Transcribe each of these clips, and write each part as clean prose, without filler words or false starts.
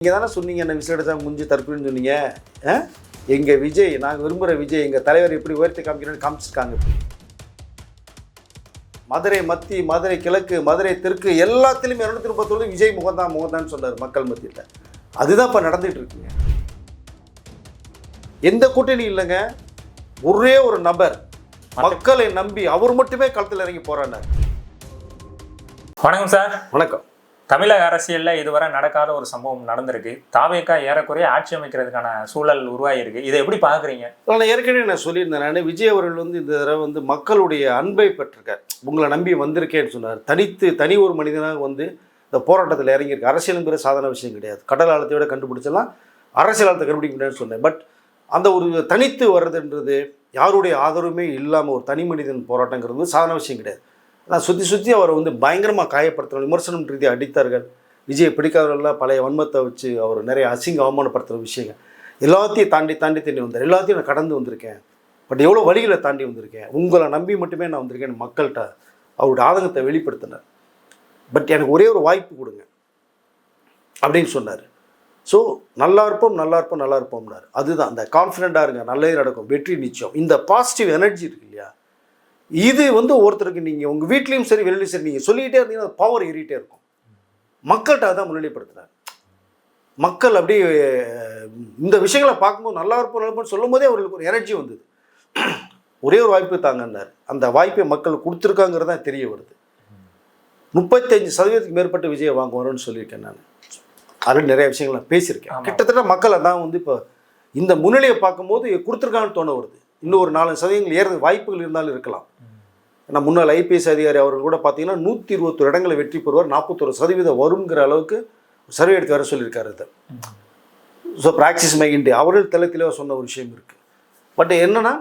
நீங்கள் தானே சொன்னீங்க என்ன விசேடத்தை முடிஞ்சு தற்கொலைன்னு சொன்னீங்க. எங்கள் விஜய், நாங்கள் விரும்புகிற விஜய், எங்கள் தலைவர் எப்படி உயர்த்தி காமிக்கிறோன்னு காமிச்சிருக்காங்க. மதுரை மத்தி, மதுரை கிழக்கு, மதுரை தெற்கு எல்லாத்துலேயுமே 230 விஜய் முகம்தான் சொன்னார் மக்கள் மத்தியில். அதுதான் இப்போ நடந்துகிட்டு இருக்குங்க. எந்த கூட்டணி இல்லைங்க, ஒரே ஒரு நபர் மக்களை நம்பி அவர் மட்டுமே களத்தில் இறங்கி போறாரு. வணக்கம் சார். வணக்கம். தமிழக அரசியலில் இதுவரை நடக்காத ஒரு சம்பவம் நடந்திருக்கு. தாவேகா ஏறக்குறைய ஆட்சி அமைக்கிறதுக்கான சூழல் உருவாகிருக்கு. இதை எப்படி பார்க்குறீங்க? நான் ஏற்கனவே சொல்லியிருந்தேன். நான் விஜய் அவர்கள் இந்த தடவை மக்களுடைய அன்பை பெற்றிருக்கார். உங்களை நம்பி வந்திருக்கேன்னு சொன்னார். தனி ஒரு மனிதனாக இந்த போராட்டத்தில் இறங்கியிருக்கு. அரசியலுங்கிற சாதாரண விஷயம் கிடையாது. கடல் ஆழத்தையோட கண்டுபிடிச்சலாம் அரசியல் ஆழத்தை கண்டுபிடிக்க முடியாதுன்னு சொன்னேன். பட் அந்த ஒரு தனித்து வர்றதுன்றது யாருடைய ஆதரவுமே இல்லாமல் ஒரு தனி மனிதன் போராட்டங்கிறது சாதாரண விஷயம் கிடையாது. நான் சுற்றி அவரை பயங்கரமாக காயப்படுத்துகிற விமர்சனம் ரீதியாக அடித்தார்கள். விஜயை பிடிக்காதவர்கள்லாம் பழைய வன்மத்தை வச்சு அவர் நிறைய அவமானப்படுத்துகிற விஷயங்கள் எல்லாத்தையும் தாண்டி வந்தார். எல்லாத்தையும் நான் கடந்து வந்திருக்கேன். பட் எவ்வளோ வழிகளை தாண்டி வந்திருக்கேன். உங்களை நம்பி மட்டுமே நான் வந்திருக்கேன். மக்கள்கிட்ட அவருடைய ஆதங்கத்தை வெளிப்படுத்தினார். பட் எனக்கு ஒரே ஒரு வாய்ப்பு கொடுங்க அப்படின்னு சொன்னார். ஸோ நல்லா இருப்போம்னார். அதுதான் அந்த கான்ஃபிடென்ட்டாக இருங்க, நல்லதே நடக்கும், வெற்றி நிச்சயம். இந்த பாசிட்டிவ் எனர்ஜி இருக்கு இல்லையா, இது ஒருத்தருக்கு நீங்கள் உங்கள் வீட்லேயும் சரி வெளியிலையும் சரி நீங்கள் சொல்லிக்கிட்டே இருந்தீங்கன்னா பவர் ஏறிட்டே இருக்கும். மக்கள்கிட்ட தான் முன்னிலைப்படுத்துகிறார். மக்கள் அப்படியே இந்த விஷயங்களை பார்க்கும்போது நல்லா இருப்போம்னு சொல்லும் போதே அவர்களுக்கு ஒரு எனர்ஜி வந்தது. ஒரே ஒரு வாய்ப்பு தாங்கன்னார். அந்த வாய்ப்பை மக்கள் கொடுத்துருக்காங்கிறது தான் தெரிய வருது. 35% மேற்பட்ட விஜயை வாங்குவாரோன்னு சொல்லியிருக்கேன். நான் அதில் நிறைய விஷயங்கள் நான் பேசியிருக்கேன். கிட்டத்தட்ட மக்களை தான் இப்போ இந்த முன்னிலையை பார்க்கும்போது கொடுத்துருக்கான்னு தோண வருது. இன்னும் ஒரு 4% ஏறது வாய்ப்புகள் இருந்தாலும் இருக்கலாம். ஏன்னா முன்னாள் ஐபிஎஸ் அதிகாரி அவர்கள் கூட பார்த்தீங்கன்னா 121 இடங்களை வெற்றி பெறுவார், 41% வருங்கிற அளவுக்கு சர்வே எடுத்து வர சொல்லியிருக்காரு. இதை ஸோ பிராக்சிஸ் மை இண்டியா அவர்கள் தளத்திலே சொன்ன ஒரு விஷயம் இருக்குது. பட் என்னன்னா,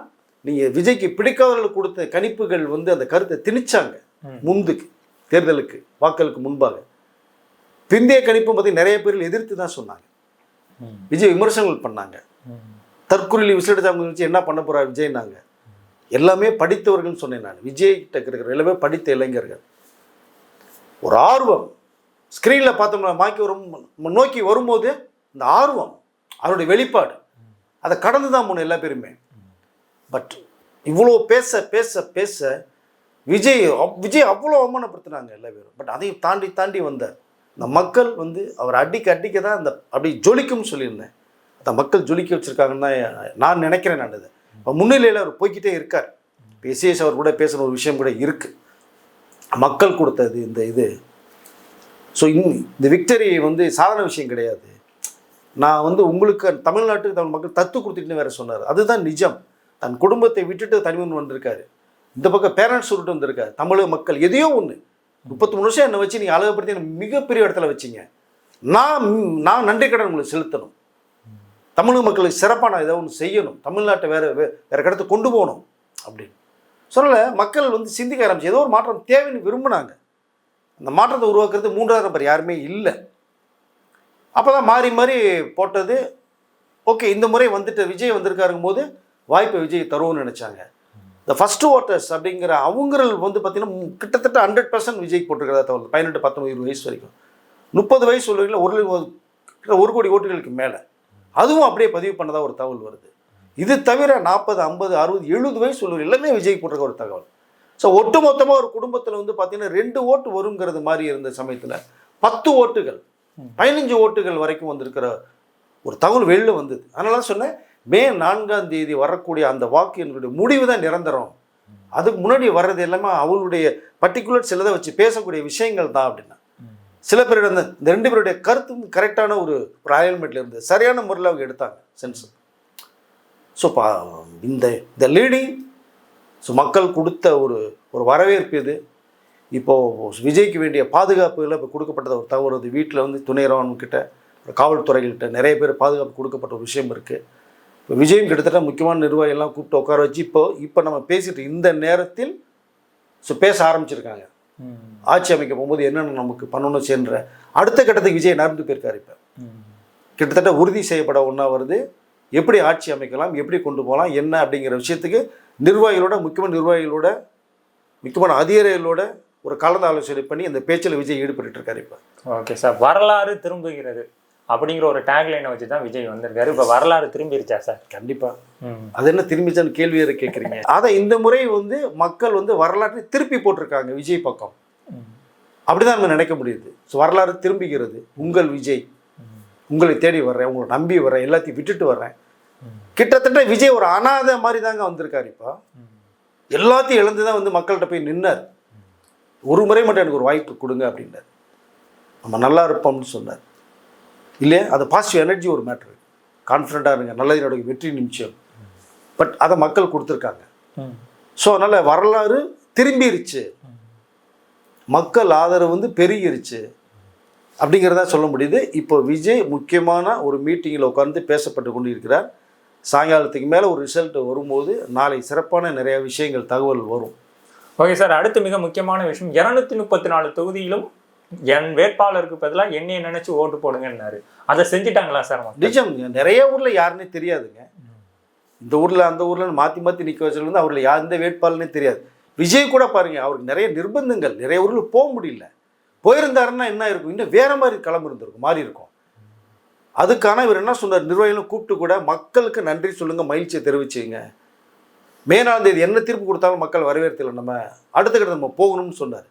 நீங்கள் விஜய்க்கு பிடிக்காதவர்கள் கொடுத்த கணிப்புகள் அந்த கருத்தை திணிச்சாங்க. முந்துக்கு தேர்தலுக்கு வாக்களுக்கு முன்பாக பிந்தைய கணிப்பு பற்றி நிறைய பேர்கள் எதிர்த்து தான் சொன்னாங்க. விஜய் விமர்சனங்கள் பண்ணாங்க. தற்கொலை விசேடத்தை வச்சு என்ன பண்ண போகிறார் விஜய்னாங்க. எல்லாமே படித்தவர்கள்னு சொன்னேன் நான். விஜய் கிட்ட இருக்கிற எல்லாமே படித்த இளைஞர்கள். ஒரு ஆர்வம் ஸ்க்ரீனில் பார்த்தோம்னா நோக்கி வரும்போது இந்த ஆர்வம் அவருடைய வெளிப்பாடு அதை கடந்து தான் போன எல்லா பேருமே. பட் இவ்வளோ பேச விஜய் அவ்வளோ அவமானப்படுத்தினாங்க எல்லா பேரும். பட் அதையும் தாண்டி வந்தார். இந்த மக்கள் அவர் அடிக்க தான் அந்த அப்படி ஜொலிக்கும்னு சொல்லியிருந்தேன். அந்த மக்கள் ஜொலிக்க வச்சுருக்காங்கன்னு தான் நான் நினைக்கிறேன். நான் இது இப்போ முன்னிலையில் அவர் போய்கிட்டே இருக்கார். இப்போ எஸ்ஏஎஸ் அவர் கூட பேசுகிற ஒரு விஷயம் கூட இருக்குது. மக்கள் கொடுத்தது இந்த இது. ஸோ இந்த விக்டரி சாதாரண விஷயம் கிடையாது. நான் உங்களுக்கு தமிழ்நாட்டுக்கு தமிழ் மக்கள் தத்து கொடுத்துட்டுன்னு வேறு சொன்னார். அதுதான் நிஜம். தன் குடும்பத்தை விட்டுட்டு தனிமன் வந்திருக்காரு. இந்த பக்கம் பேரண்ட்ஸ் விட்டு வந்திருக்காரு. தமிழக மக்கள் எதையோ ஒன்று 33 வருஷம் என்னை வச்சு நீங்கள் அழகுப்படுத்தி எனக்கு மிகப்பெரிய இடத்துல வச்சிங்க. நான் நன்றி கடன் உங்களுக்கு செலுத்தணும். தமிழக மக்களுக்கு சிறப்பாக நான் ஏதோ ஒன்று செய்யணும். தமிழ்நாட்டை வேறு கடத்து கொண்டு போகணும் அப்படின்னு சொல்லலை. மக்கள் சிந்திக்க ஆரம்பிச்சு ஏதோ ஒரு மாற்றம் தேவைன்னு விரும்பினாங்க. அந்த மாற்றத்தை உருவாக்குறது 3வது நபர் யாருமே இல்லை. அப்போ தான் மாறி போட்டது. ஓகே, இந்த முறை விஜய் வந்திருக்காருங்கும் போது வாய்ப்பை விஜய் தருவோம்னு நினச்சாங்க. இந்த ஃபஸ்ட்டு ஓட்டர்ஸ் அப்படிங்கிற அவங்கள் பார்த்தீங்கன்னா கிட்டத்தட்ட 100% விஜய் போட்டிருக்கிறதா தகவல். 18, 19, 20 வயசு வரைக்கும் 30 வயசு உள்ளவர்கள் 1 கோடி ஓட்டுகளுக்கு மேலே அதுவும் அப்படியே பதிவு பண்ணதாக ஒரு தகவல் வருது. இது தவிர 40, 50, 60, 70 வயசு உள்ளவர்கள் எல்லாமே விஜய் போட்டிருக்க ஒரு தகவல். ஸோ ஒட்டுமொத்தமாக ஒரு குடும்பத்தில் பார்த்தீங்கன்னா 2 ஓட்டு வருங்கிறது மாதிரி இருந்த சமயத்தில் 10 ஓட்டுகள் 15 ஓட்டுகள் வரைக்கும் வந்திருக்கிற ஒரு தகவல் வெளில வந்தது. அதனால தான் சொன்னேன், மே 4ஆம் தேதி வரக்கூடிய அந்த வாக்கு என்னுடைய முடிவு தான் நிரந்தரம். அதுக்கு முன்னாடி வர்றது எல்லாமே அவளுடைய பர்டிகுலர் சிலதை வச்சு பேசக்கூடிய விஷயங்கள் தான் அப்படின்னா. சில பேரோட இந்த 2 பேருடைய கருத்து கரெக்டான ஒரு அலைன்மெண்ட்டில் இருந்து சரியான முறையில் அவங்க எடுத்தாங்க சென்ஸ். ஸோ இந்த லீடிங் மக்கள் கொடுத்த ஒரு வரவேற்பு இது. இப்போது விஜய்க்கு வேண்டிய பாதுகாப்புகளை இப்போ கொடுக்கப்பட்டது ஒரு தவறு. வீட்டில் துணை ராணுவக்கிட்ட காவல்துறைகள்கிட்ட நிறைய பேர் பாதுகாப்பு கொடுக்கப்பட்ட ஒரு விஷயம் இருக்குது. இப்போ விஜயும் கிட்டத்தட்ட முக்கியமான நிர்வாகிகள்லாம் கூப்பிட்டு உட்கார வச்சு இப்போ நம்ம பேசிட்டு இந்த நேரத்தில் பேச ஆரம்பிச்சிருக்காங்க. ஆட்சி அமைக்க போகும்போது என்னென்ன நமக்கு பண்ணணும் சென்ற அடுத்த கட்டத்துக்கு விஜய் நடந்து போயிருக்காரு. இப்போ கிட்டத்தட்ட உறுதி செய்யப்பட ஒன்றா வருது. எப்படி ஆட்சி அமைக்கலாம், எப்படி கொண்டு போகலாம், என்ன அப்படிங்கிற விஷயத்துக்கு முக்கியமான அதிகாரிகளோட ஒரு கலந்து ஆலோசனை பண்ணி அந்த பேச்சில் விஜய் ஈடுபட்டு இருக்காரு. இப்போ ஓகே சார், வரலாறு திரும்புகிறது. அப்படிங்கிற ஒரு டேக்லைனை வச்சு தான் விஜய் வந்திருக்காரு. இப்போ வரலாறு திரும்பிருச்சா சார்? கண்டிப்பா. அது என்ன திரும்பிச்சான்னு கேள்வி வேறு கேட்குறீங்க. அதை இந்த முறை வந்து மக்கள் வந்து வரலாற்றை திருப்பி போட்டிருக்காங்க விஜய் பக்கம். அப்படிதான் நம்ம நினைக்க முடியுது. ஸோ வரலாறு திரும்பிக்கிறது. உங்கள் விஜய், உங்களை தேடி வர்றேன், உங்களை நம்பி வர்றேன், எல்லாத்தையும் விட்டுட்டு வர்றேன். கிட்டத்தட்ட விஜய் ஒரு அனாதை மாதிரி தாங்க வந்திருக்காரு. இப்போ எல்லாத்தையும் இழந்து தான் வந்து மக்கள்கிட்ட போய் நின்னார். ஒரு முறை மட்டும் எனக்கு ஒரு வாய்ப்பு கொடுங்க அப்படின்னார். நம்ம நல்லா இருப்போம்னு சொன்னார் இல்லையா? அது பாசிட்டிவ் எனர்ஜி ஒரு மேட்ரு. கான்ஃபிடண்ட்டாக இருங்க, நல்லது நடக்கும், வெற்றி நிமிஷம். பட் அதை மக்கள் கொடுத்துருக்காங்க. ஸோ அதனால் வரலாறு திரும்பிருச்சு, மக்கள் ஆதரவு வந்து பெருகிருச்சு அப்படிங்கிறதா சொல்ல முடியுது. இப்போ விஜய் முக்கியமான ஒரு மீட்டிங்கில் உட்கார்ந்து பேசப்பட்டு கொண்டு இருக்கிறார். சாயங்காலத்துக்கு மேலே ஒரு ரிசல்ட் வரும்போது நாளை சிறப்பான நிறைய விஷயங்கள் தகவல் வரும். ஓகே சார், அடுத்து மிக முக்கியமான விஷயம், 234 தொகுதியிலும் என் வேட்பாளருக்கு பதிலாக என்னையை நினைச்சு ஓட்டு போடுங்கன்னாரு. அதை செஞ்சுட்டாங்களா சார்? நிஜம். நிறைய ஊரில் யாருன்னே தெரியாதுங்க. இந்த ஊரில் அந்த ஊரில் மாற்றி மாற்றி நிற்க வச்சது அவரில் யார் எந்த வேட்பாளர்னே தெரியாது. விஜய் கூட பாருங்கள், அவருக்கு நிறைய நிர்பந்தங்கள், நிறைய ஊரில் போக முடியல. போயிருந்தாருன்னா என்ன இருக்கும், இன்னும் வேற மாதிரி களம் இருந்திருக்கும், மாறி இருக்கும். அதுக்கான இவர் என்ன சொன்னார், நிர்வாகிகளும் கூப்பிட்டு கூட மக்களுக்கு நன்றி சொல்லுங்க, மகிழ்ச்சியை தெரிவிச்சுங்க. மே 4ஆம் தேதி என்ன தீர்ப்பு கொடுத்தாலும் மக்கள் வரவேற்கல, நம்ம அடுத்த கட்ட நம்ம போகணும்னு சொன்னார்.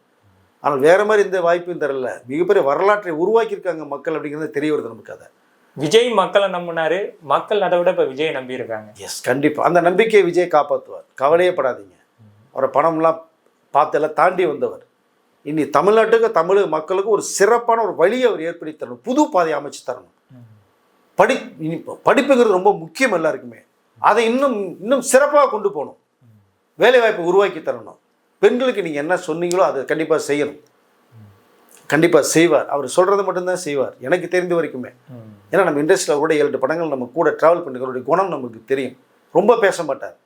ஆனால் வேற மாதிரி எந்த வாய்ப்பும் தரல. மிகப்பெரிய வரலாற்றை உருவாக்கியிருக்காங்க மக்கள் அப்படிங்கிறது தெரிய வருது நமக்கு. அதை விஜய் மக்களை நம்பினாரு, மக்கள் அதை விட இப்போ விஜய் நம்பி இருக்காங்க. எஸ், கண்டிப்பாக அந்த நம்பிக்கையை விஜய் காப்பாற்றுவார். கவலையே படாதீங்க. அவரை பணம்லாம் பார்த்தெல்லாம் தாண்டி வந்தவர். இனி தமிழ்நாட்டுக்கு தமிழ் மக்களுக்கு ஒரு சிறப்பான ஒரு வழியை அவர் ஏற்படுத்தி தரணும், புது பாதையை அமைச்சு தரணும். படிப்புங்கிறது ரொம்ப முக்கியம் எல்லாருக்குமே. அதை இன்னும் சிறப்பாக கொண்டு போகணும். வேலைவாய்ப்பை உருவாக்கி தரணும். பெண்களுக்கு நீங்கள் என்ன சொன்னீங்களோ அதை கண்டிப்பாக செய்யணும். கண்டிப்பாக செய்வார். அவர் சொல்கிறத மட்டும்தான் செய்வார் எனக்கு தெரிந்த வரைக்குமே. ஏன்னா நம்ம இண்டஸ்ட்ரியில் கூட 7 படங்கள் நம்ம கூட ட்ராவல் பண்ணுறவருடைய குணம் நமக்கு தெரியும். ரொம்ப பேச மாட்டார்,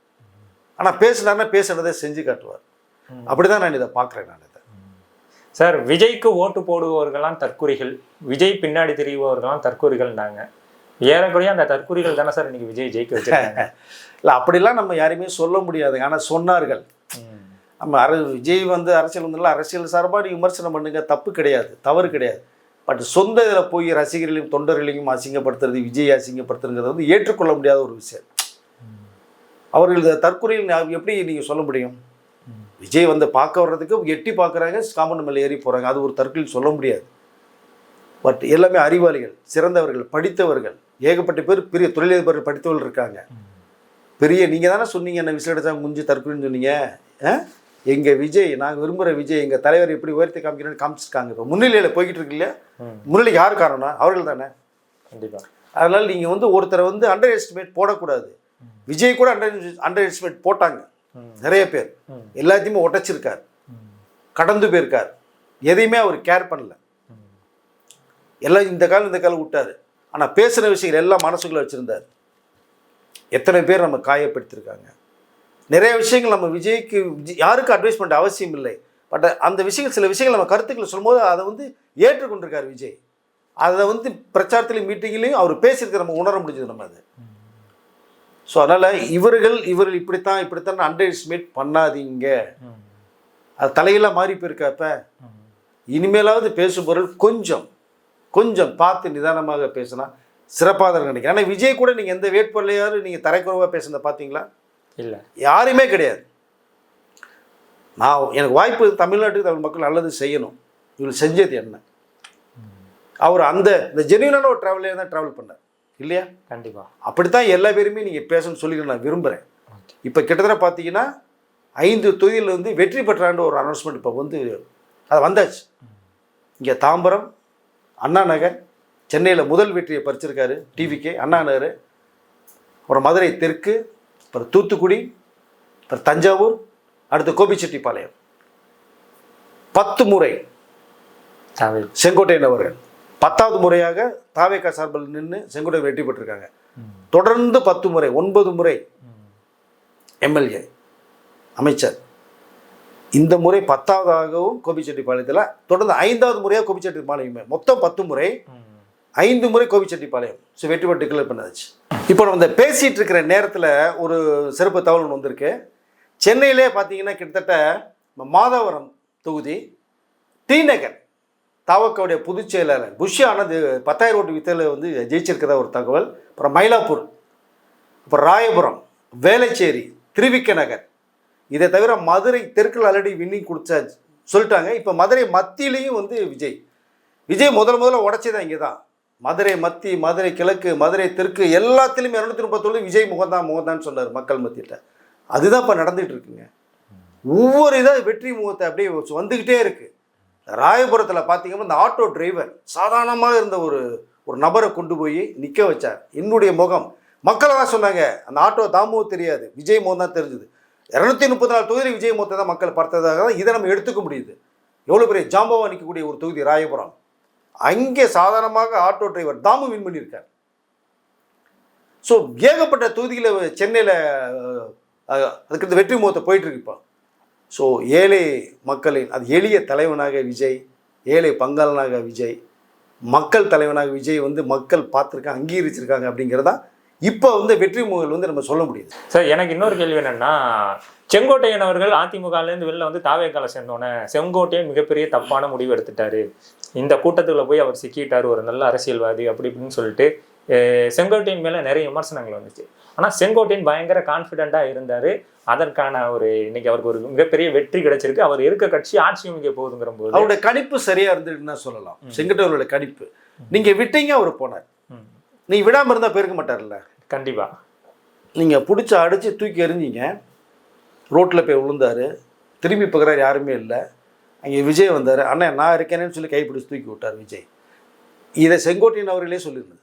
ஆனால் பேசினார்னா பேசுனதை செஞ்சு காட்டுவார். அப்படி தான் நான் இதை பார்க்குறேன். நான் இதை சார், விஜய்க்கு ஓட்டு போடுபவர்கள்லாம் தற்குறிகள், விஜய் பின்னாடி தெரியுபவர்கள்லாம் தற்குறிகள்னாங்க. ஏறக்குறைய அந்த தற்குறிகள் தானே சார் இன்னைக்கு விஜய் ஜெயிக்க வச்சிருக்காங்க. இல்லை, அப்படிலாம் நம்ம யாரையுமே சொல்ல முடியாது. ஆனால் சொன்னார்கள். நம்ம விஜய் வந்து அரசியல் வந்துடலாம், அரசியல் சார்பாக நீங்கள் விமர்சனம் பண்ணுங்க, தப்பு கிடையாது, தவறு கிடையாது. பட் சொந்த இதில் போய் ரசிகர்களையும் தொண்டர்களையும் அசிங்கப்படுத்துறது, விஜய் அசிங்கப்படுத்துறதுங்கிறது வந்து ஏற்றுக்கொள்ள முடியாத ஒரு விஷயம். அவர்கள் தற்கொலையில் எப்படி நீங்கள் சொல்ல முடியும்? விஜய் வந்து பார்க்க வர்றதுக்கு எட்டி பார்க்குறாங்க, காம்பவுண்ட் மேலே ஏறி போகிறாங்க, அது ஒரு தற்கொலையில் சொல்ல முடியாது. பட் எல்லாமே அறிவாளிகள், சிறந்தவர்கள், படித்தவர்கள், ஏகப்பட்ட பேர் பெரிய தொழிலதிபர்கள் படித்தவர்கள் இருக்காங்க. பெரிய நீங்கள் தானே சொன்னீங்க என்ன விசிலடிச்சா முஞ்சி தற்கொலைன்னு சொன்னீங்க. எங்கள் விஜய், நாங்கள் விரும்புகிற விஜய், எங்கள் தலைவர் எப்படி உயர்த்தி காமிக்கிறேன்னு காமிச்சிருக்காங்க. இப்போ முன்னிலையில் போய்கிட்டு இருக்கு இல்லையா? முன்னிலைக்கு யார் காரணம்? அவர்கள் தானே. கண்டிப்பாக. அதனால் நீங்கள் வந்து ஒருத்தரை வந்து அண்டர் எஸ்டிமேட் போடக்கூடாது. விஜய் கூட அண்டர் எஸ்டிமேட் போட்டாங்க நிறைய பேர். எல்லாத்தையுமே உடைச்சிருக்கார், கடந்து போயிருக்கார், எதையுமே அவர் கேர் பண்ணல. எல்லாம் இந்த காலம் விட்டார். ஆனால் பேசுகிற விஷயங்கள் எல்லாம் மனசுக்குள்ளே வச்சுருந்தார். எத்தனை பேர் நம்ம காயப்படுத்திருக்காங்க. நிறைய விஷயங்கள் நம்ம விஜய்க்கு யாருக்கும் அட்வைஸ் பண்ணுற அவசியம் இல்லை. பட் அந்த விஷயங்கள், சில விஷயங்கள் நம்ம கருத்துக்களை சொல்லும்போது அதை வந்து ஏற்றுக்கொண்டிருக்கார் விஜய். அதை வந்து பிரச்சாரத்திலையும் மீட்டிங்லையும் அவர் பேசியிருக்க நம்ம உணர முடிஞ்சது நம்ம அது. ஸோ அதனால் இவர்கள் இப்படித்தான் அண்டர் எஸ்டிமேட் பண்ணாதீங்க. அது தலையெல்லாம் மாறி போயிருக்காப்ப. இனிமேலாவது பேசும் பொருள் கொஞ்சம் பார்த்து நிதானமாக பேசினா சிறப்பாக தான் நினைக்கிறேன். ஆனால் விஜய் கூட நீங்கள் எந்த வேட்பாளரையாவது நீங்கள் தரைக்குறவாக பேசுனதை பார்த்தீங்களா? இல்லை, யாருமே கிடையாது. எனக்கு வாய்ப்பு தமிழ்நாட்டுக்கு தமிழ் மக்கள் நல்லது செய்யணும், இவர் செஞ்சது என்ன? அவர் இந்த ஜென்யூனான ஒரு ட்ராவலே தான் ட்ராவல் பண்ணார் இல்லையா? கண்டிப்பாக. அப்படித்தான் எல்லா பேருமே நீங்கள் பேசணும்னு சொல்லி நான் விரும்புகிறேன். இப்போ கிட்டத்தட்ட பார்த்தீங்கன்னா 5 தொகுதியில் வந்து வெற்றி பெற்றாண்டு ஒரு அனௌன்ஸ்மெண்ட் இப்போ வந்து அது வந்தாச்சு. இங்கே தாம்பரம், அண்ணா நகர், சென்னையில் முதல் வெற்றியை பறிச்சிருக்காரு டிவிகே, அண்ணா நகர், அப்புறம் மதுரை தெற்கு, அப்புறம் தூத்துக்குடி, அப்புறம் தஞ்சாவூர், அடுத்து கோபிச்செட்டிப்பாளையம். 10 முறை செங்கோட்டையன் அவர்கள் 10வது முறையாக தாவேகா சார்பில் நின்று செங்கோட்டையன் வெற்றி பெற்றிருக்காங்க. தொடர்ந்து 10 முறை 9 முறை எம்எல்ஏ, அமைச்சர். இந்த முறை 10வதாகவும் கோபிச்செட்டிப்பாளையத்தில், தொடர்ந்து 5வது முறையாக கோபிச்செட்டிப்பாளையம். மொத்தம் 10 முறை, 5 முறை கோபிச்செட்டிப்பாளையம். ஸோ வெற்றி பெற்று கிளியர் பண்ணாச்சு. இப்போ நம்ம பேசிகிட்டு இருக்கிற நேரத்தில் ஒரு சிறப்பு தகவல் ஒன்று வந்திருக்கு. சென்னையிலே பார்த்தீங்கன்னா கிட்டத்தட்ட மாதவரம் தொகுதி, டி நகர், தாவக்கவுடைய பொதுச் செயலாளர் புஷி ஆனந்த் 10,000 ஓட்டு வித்தையில் வந்து ஜெயிச்சிருக்கிறதா ஒரு தகவல். அப்புறம் மயிலாப்பூர், அப்புறம் ராயபுரம், வேளச்சேரி, திருவிக்க நகர், இதை தவிர மதுரை தெற்கில் ஆல்ரெடி வின்னிங் கொடுத்தா சொல்லிட்டாங்க. இப்போ மதுரை மத்தியிலையும் வந்து விஜய் முதல்ல உடைச்சதான் இங்கே தான். மதுரை மத்தி, மதுரை கிழக்கு, மதுரை தெற்கு எல்லாத்திலையும் 230 விஜய் முகம்தான் சொன்னார் மக்கள் மத்தியில். அதுதான் இப்போ நடந்துகிட்டு இருக்குங்க. ஒவ்வொரு இதாக வெற்றி முகத்தை அப்படியே வந்துக்கிட்டே இருக்கு. ராயபுரத்தில் பார்த்தீங்கன்னா இந்த ஆட்டோ டிரைவர் சாதாரணமாக இருந்த ஒரு நபரை கொண்டு போய் நிற்க வச்சார். என்னுடைய முகம் மக்களை தான் சொன்னாங்க. அந்த ஆட்டோ தாமுவும் தெரியாது, விஜய் முகம் தான் தெரிஞ்சுது. 234 தொகுதியில் விஜய் முகத்தை தான் மக்கள் பார்த்ததாக தான் இதை நம்ம எடுத்துக்க முடியுது. எவ்வளோ பெரிய ஜாம்பவா நிற்கக்கூடிய ஒரு தொகுதி ராயபுரம். அங்கே சாதாரணமாக ஆட்டோ டிரைவர் தாமு வின் பண்ணியிருக்கார். ஸோ ஏகப்பட்ட தொகுதியில் சென்னையில் அதுக்கு வெற்றி முகத்தை போயிட்டுருக்கு இப்போ. ஸோ ஏழை மக்களின் அது எளிய தலைவனாக விஜய், ஏழை பங்காளனாக விஜய், மக்கள் தலைவனாக விஜய் வந்து மக்கள் பார்த்துருக்காங்க, அங்கீகரிச்சிருக்காங்க அப்படிங்கிறதா இப்போ வந்து வெற்றி முகங்கள் வந்து நம்ம சொல்ல முடியுது. சார், எனக்கு இன்னொரு கேள்வி என்னன்னா, செங்கோட்டையன் அவர்கள் அதிமுகலேருந்து வெளில வந்து தாவேக்கால சேர்ந்தோன்னே செங்கோட்டையன் மிகப்பெரிய தப்பான முடிவு எடுத்துட்டாரு, இந்த கூட்டத்துக்குள்ள போய் அவர் சிக்கிட்டாரு, ஒரு நல்ல அரசியல்வாதி அப்படி இப்படின்னு சொல்லிட்டு செங்கோட்டையன் மேலே நிறைய விமர்சனங்கள் வந்துச்சு. ஆனால் செங்கோட்டையன் பயங்கர கான்ஃபிடென்ட்டாக இருந்தார். அதற்கான இன்னைக்கு அவருக்கு ஒரு மிகப்பெரிய வெற்றி கிடைச்சிருக்கு. அவர் இருக்க கட்சி ஆட்சி அமைக்க போகுதுங்கிற போது அவருடைய கணிப்பு சரியா இருந்துன்னு சொல்லலாம். செங்கோட்டையனோட கணிப்பு நீங்க விட்டீங்க, அவர் போனார். நீங்க விடாம இருந்தா போயிருக்க மாட்டார்ல. கண்டிப்பா நீங்க பிடிச்சி அடிச்சு தூக்கி எறிஞ்சிங்க, ரோட்டில் போய் விழுந்தாரு, திரும்பி பார்க்குறாரு, யாருமே இல்லை. அங்கே விஜய் வந்தார், அண்ணன் நான் இருக்கேனேன்னு சொல்லி கைப்பிடிச்சு தூக்கி விட்டார் விஜய். இதை செங்கோட்டையன் அவர்களே சொல்லியிருந்தது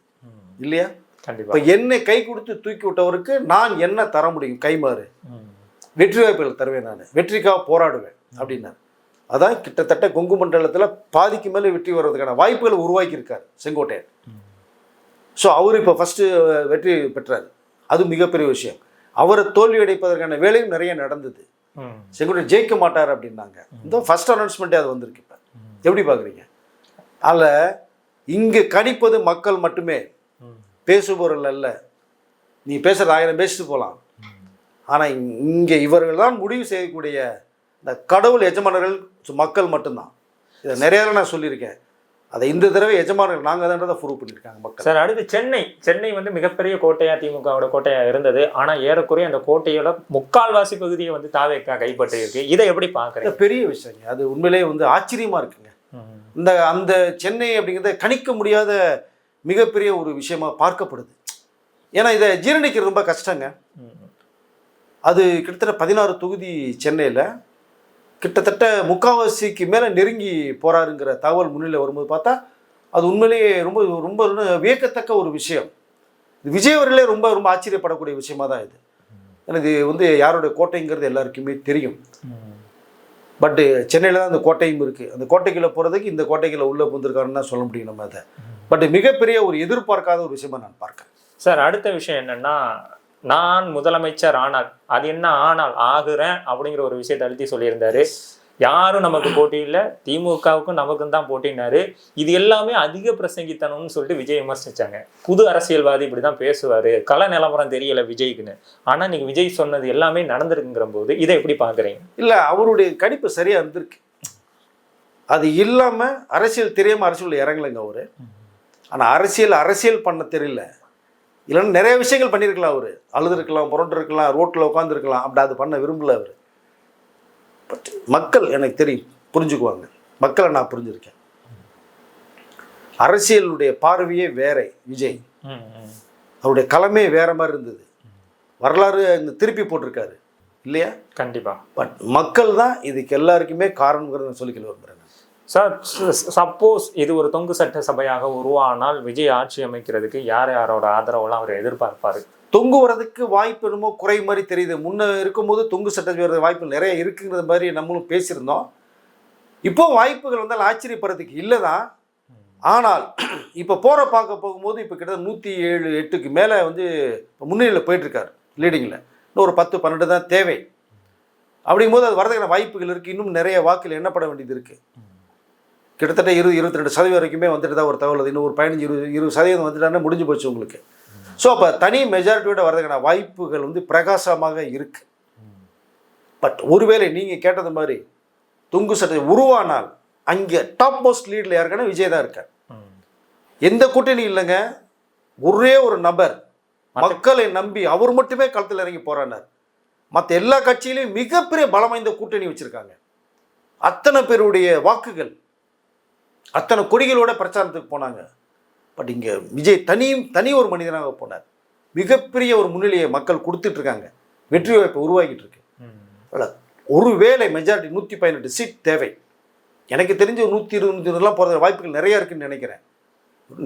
இல்லையா? கண்டிப்பா. இப்போ என்னை கை கொடுத்து தூக்கி விட்டவருக்கு நான் என்ன தர முடியும்? கைமாறு வெற்றி வாய்ப்புகள் தருவேன், நான் வெற்றிக்காக போராடுவேன் அப்படின்னாரு. அதான் கிட்டத்தட்ட கொங்கு மண்டலத்தில் பாதிக்கு மேலே வெற்றி வர்றதுக்கான வாய்ப்புகளை உருவாக்கியிருக்கார் செங்கோட்டையன். ஸோ அவர் இப்போ ஃபஸ்ட்டு வெற்றி பெற்றார். அது மிகப்பெரிய விஷயம். அவரை தோல்வி அடைப்பதற்கான வேலையும் நிறைய நடந்தது. செங்கோட்டையன் ஜெயிக்க மாட்டார் அப்படின்னாங்க. இந்த ஃபர்ஸ்ட் அனௌன்ஸ்மெண்ட்டே அது வந்திருக்கு. இப்போ எப்படி பார்க்குறீங்க? அதில் இங்கே கணிப்பது மக்கள் மட்டுமே, பேசுபவர்கள் அல்ல. நீ பேசுகிற 1000 பேசிட்டு போகலாம். ஆனால் இங்கே இவர்கள் தான் முடிவு செய்யக்கூடிய இந்த கடவுள் எஜமானர்கள் மக்கள் மட்டும்தான். இதை நிறைய நான் சொல்லியிருக்கேன். அதை இந்த தடவை எஜமானர்கள் நாங்கள் தான்றதை ப்ரூவ் பண்ணியிருக்காங்க மக்கள். சார், அடுத்து சென்னை வந்து மிகப்பெரிய கோட்டையா, திமுகவோட கோட்டையா இருந்தது. ஆனால் ஏறக்குறைய அந்த கோட்டையோட முக்கால்வாசி பகுதியை வந்து தாவேக்கா கைப்பற்றி இருக்கு. இதை எப்படி பார்க்குறீங்க? பெரிய விஷயங்க. அது உண்மையிலே வந்து ஆச்சரியமா இருக்குங்க. அந்த சென்னை அப்படிங்கிறத கணிக்க முடியாத மிகப்பெரிய ஒரு விஷயமா பார்க்கப்படுது. ஏன்னா இதை ஜீரணிக்கிறது ரொம்ப கஷ்டங்க. அது கிட்டத்தட்ட 16 தொகுதி சென்னையில் கிட்டத்தட்ட முக்காவாசிக்கு மேலே நெருங்கி போறாருங்கிற தகவல் முன்னிலை வரும்போது பார்த்தா அது உண்மையிலேயே ரொம்ப ரொம்ப வியக்கத்தக்க ஒரு விஷயம். விஜய் அவர்களே ரொம்ப ரொம்ப ஆச்சரியப்படக்கூடிய விஷயமா தான் இது. எனக்கு வந்து யாரோட கோட்டைங்கிறது எல்லாருக்குமே தெரியும். பட்டு சென்னையில் தான் அந்த கோட்டையும் இருக்குது. அந்த கோட்டைக்குள்ளே போகிறதுக்கு இந்த கோட்டைக்குள்ளே உள்ளே புந்திருக்காருன்னு தான் சொல்ல முடியும் நம்ம அதை. பட் மிகப்பெரிய ஒரு எதிர்பார்க்காத ஒரு விஷயமா நான் பார்க்கிறேன். சார், அடுத்த விஷயம் என்னன்னா, நான் முதலமைச்சர் ஆனால் அது என்ன ஆனால் ஆகுறேன் அப்படிங்கிற ஒரு விஷயத்தை அழுத்தி சொல்லியிருந்தாரு. யாரும் நமக்கு போட்டி இல்லை, திமுகவுக்கும் நமக்கும் தான் போட்டினாரு. இது எல்லாமே அதிக பிரசங்கித்தனம்னு சொல்லிட்டு விஜய் விமர்சிச்சாங்க. புது அரசியல்வாதி இப்படிதான் பேசுவாரு, கள நிலவரம் தெரியல விஜய்க்குன்னு. ஆனா நீங்க விஜய் சொன்னது எல்லாமே நடந்திருக்குங்கிற போது இதை எப்படி பாக்குறீங்க? இல்ல, அவருடைய கணிப்பு சரியா இருந்திருக்கு. அது இல்லாம அரசியல் தெரியாம அரசியல் இறங்கலைங்க அவரு. ஆனா அரசியல் பண்ண தெரியல. இல்லைன்னா நிறைய விஷயங்கள் பண்ணியிருக்கலாம். அவர் அழுதுருக்கலாம், புரண்டு இருக்கலாம், ரோட்டில் உட்காந்துருக்கலாம். அப்படி அது பண்ண விரும்பல அவர். பட் மக்கள் எனக்கு தெரியும், புரிஞ்சுக்குவாங்க. மக்களை நான் புரிஞ்சிருக்கேன். அரசியலுடைய பார்வையே வேற. விஜய் அவருடைய களமே வேற மாதிரி இருந்தது. வரலாறு திருப்பி போட்டிருக்காரு இல்லையா? கண்டிப்பா. பட் மக்கள் தான் இதுக்கு எல்லாருக்குமே காரணங்கிறத நான் சொல்லிக்கல விரும்புகிறேன். சார், சப்போஸ் இது ஒரு தொங்கு சட்ட சபையாக உருவானால் விஜய் ஆட்சி அமைக்கிறதுக்கு யாரோட ஆதரவெல்லாம் அவர் எதிர்பார்ப்பாரு? தொங்கு வரதுக்கு வாய்ப்பு என்னமோ குறை மாதிரி தெரியுது. முன்ன இருக்கும்போது தொங்கு சட்டம் வர்றது வாய்ப்பு நிறைய இருக்குங்கிற மாதிரி நம்மளும் பேசியிருந்தோம். இப்போ வாய்ப்புகள் வந்தால் ஆச்சரியப்படுறதுக்கு இல்லை தான். ஆனால் இப்போ பார்க்க போகும்போது இப்போ கிட்டத்தட்ட 107-8க்கு மேலே வந்து முன்னிலையில் போயிட்டுருக்காரு லீடிங்கில். இன்னும் ஒரு 10-12 தான் தேவை. அப்படிங்கும்போது அது வரதுக்கான வாய்ப்புகள் இருக்குது. இன்னும் நிறைய வாக்குகள் எண்ணப்பட வேண்டியது இருக்குது. கிட்டத்தட்ட 20-22% வரைக்குமே வந்துட்டு தான் ஒரு தகவல். இன்னும் ஒரு 15-20% வந்துட்டானே முடிஞ்சு போச்சு உங்களுக்கு. ஸோ அப்போ தனி மெஜாரிட்டியோட வரதுக்கான வாய்ப்புகள் வந்து பிரகாசமாக இருக்கு. பட் ஒருவேளை நீங்கள் கேட்டது மாதிரி தொங்கு சட்டை உருவானால் அங்கே டாப் மோஸ்ட் லீடில் யாருக்கான விஜய் தான் இருக்கார். எந்த கூட்டணி இல்லைங்க, ஒரே ஒரு நபர் மக்களை நம்பி அவர் மட்டுமே களத்தில் இறங்கி போராடினார். மற்ற எல்லா கட்சியிலையும் மிகப்பெரிய பலம் வாய்ந்த கூட்டணி வச்சுருக்காங்க. அத்தனை பேருடைய வாக்குகள், அத்தனை கொடிகளோட பிரச்சாரத்துக்கு போனாங்க. பட் இங்கே விஜய் தனி ஒரு மனிதனாக போனார். மிகப்பெரிய ஒரு முன்னிலையை மக்கள் கொடுத்துட்ருக்காங்க. வெற்றி வாய்ப்பை உருவாக்கிட்டு இருக்கு. ஒருவேளை மெஜாரிட்டி 118 சீட் தேவை. எனக்கு தெரிஞ்ச 120 போகிற வாய்ப்புகள் நிறையா இருக்குன்னு நினைக்கிறேன்.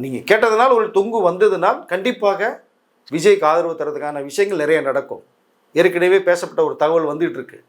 நீங்கள் கேட்டதுனால ஒரு தொங்கு வந்ததுனால் கண்டிப்பாக விஜய்க்கு ஆதரவு தரதுக்கான விஷயங்கள் நிறைய நடக்கும். ஏற்கனவே பேசப்பட்ட ஒரு தகவல் வந்துட்டு இருக்கு.